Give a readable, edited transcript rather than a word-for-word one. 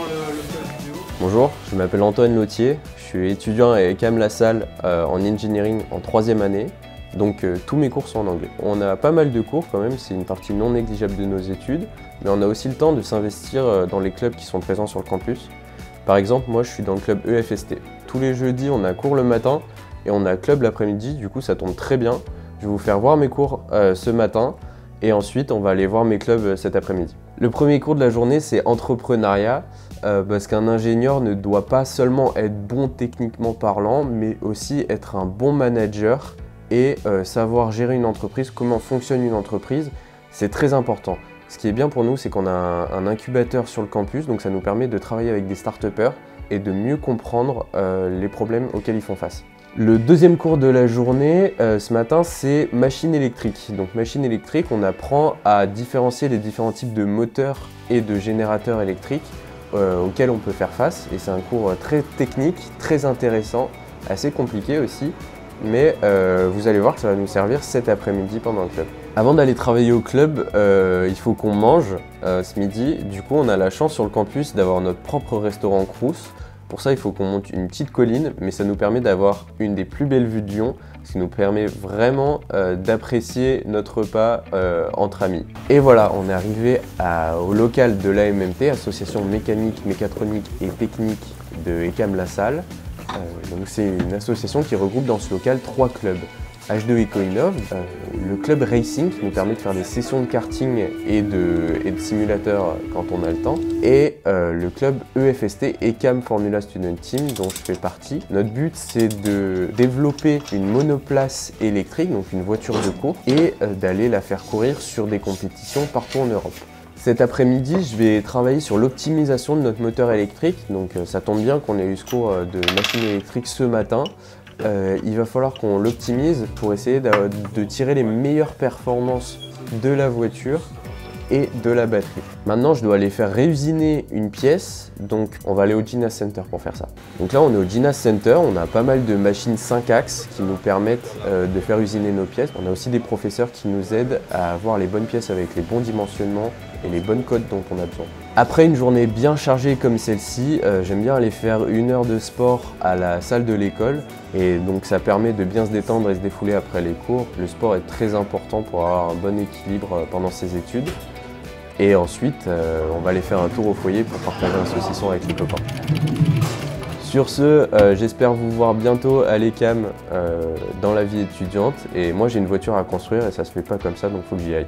le club vidéo. Bonjour, je m'appelle Antoine Lautier, je suis étudiant à ECAM La Salle en engineering en 3e année, donc tous mes cours sont en anglais. On a pas mal de cours quand même, c'est une partie non négligeable de nos études, mais on a aussi le temps de s'investir dans les clubs qui sont présents sur le campus. Par exemple, moi je suis dans le club EFST. Tous les jeudis on a cours le matin et on a club l'après-midi, du coup ça tombe très bien. Je vais vous faire voir mes cours ce matin et ensuite on va aller voir mes clubs cet après-midi. Le premier cours de la journée c'est entrepreneuriat, parce qu'un ingénieur ne doit pas seulement être bon techniquement parlant, mais aussi être un bon manager et savoir gérer une entreprise, comment fonctionne une entreprise, c'est très important. Ce qui est bien pour nous, c'est qu'on a un incubateur sur le campus, donc ça nous permet de travailler avec des start-upers et de mieux comprendre les problèmes auxquels ils font face. Le deuxième cours de la journée, ce matin, c'est machine électrique. Donc machine électrique, on apprend à différencier les différents types de moteurs et de générateurs électriques auxquels on peut faire face. Et c'est un cours très technique, très intéressant, assez compliqué aussi. Mais vous allez voir que ça va nous servir cet après-midi pendant le club. Avant d'aller travailler au club, il faut qu'on mange ce midi. Du coup, on a la chance sur le campus d'avoir notre propre restaurant Crous. Pour ça, il faut qu'on monte une petite colline, mais ça nous permet d'avoir une des plus belles vues de Lyon, ce qui nous permet vraiment d'apprécier notre repas entre amis. Et voilà, on est arrivé au local de l'AMMT, Association mécanique, mécatronique et technique de ECAM La Salle. Donc c'est une association qui regroupe dans ce local 3 clubs. H2 EcoInnov, le club Racing qui nous permet de faire des sessions de karting et de simulateurs quand on a le temps, et le club EFST, ECAM Formula Student Team, dont je fais partie. Notre but c'est de développer une monoplace électrique, donc une voiture de course, et d'aller la faire courir sur des compétitions partout en Europe. Cet après-midi, je vais travailler sur l'optimisation de notre moteur électrique, donc ça tombe bien qu'on ait eu ce cours de machine électrique ce matin. Il va falloir qu'on l'optimise pour essayer de tirer les meilleures performances de la voiture et de la batterie. Maintenant, je dois aller faire réusiner une pièce, donc on va aller au Ginas Center pour faire ça. Donc là, on est au Ginas Center, on a pas mal de machines 5 axes qui nous permettent de faire usiner nos pièces. On a aussi des professeurs qui nous aident à avoir les bonnes pièces avec les bons dimensionnements et les bonnes codes dont on a besoin. Après une journée bien chargée comme celle-ci, j'aime bien aller faire 1 heure de sport à la salle de l'école, et donc ça permet de bien se détendre et se défouler après les cours. Le sport est très important pour avoir un bon équilibre pendant ses études. Et ensuite, on va aller faire un tour au foyer pour partager un saucisson avec les copains. Sur ce, j'espère vous voir bientôt à l'ECAM dans la vie étudiante. Et moi, j'ai une voiture à construire et ça se fait pas comme ça, donc il faut que j'y aille.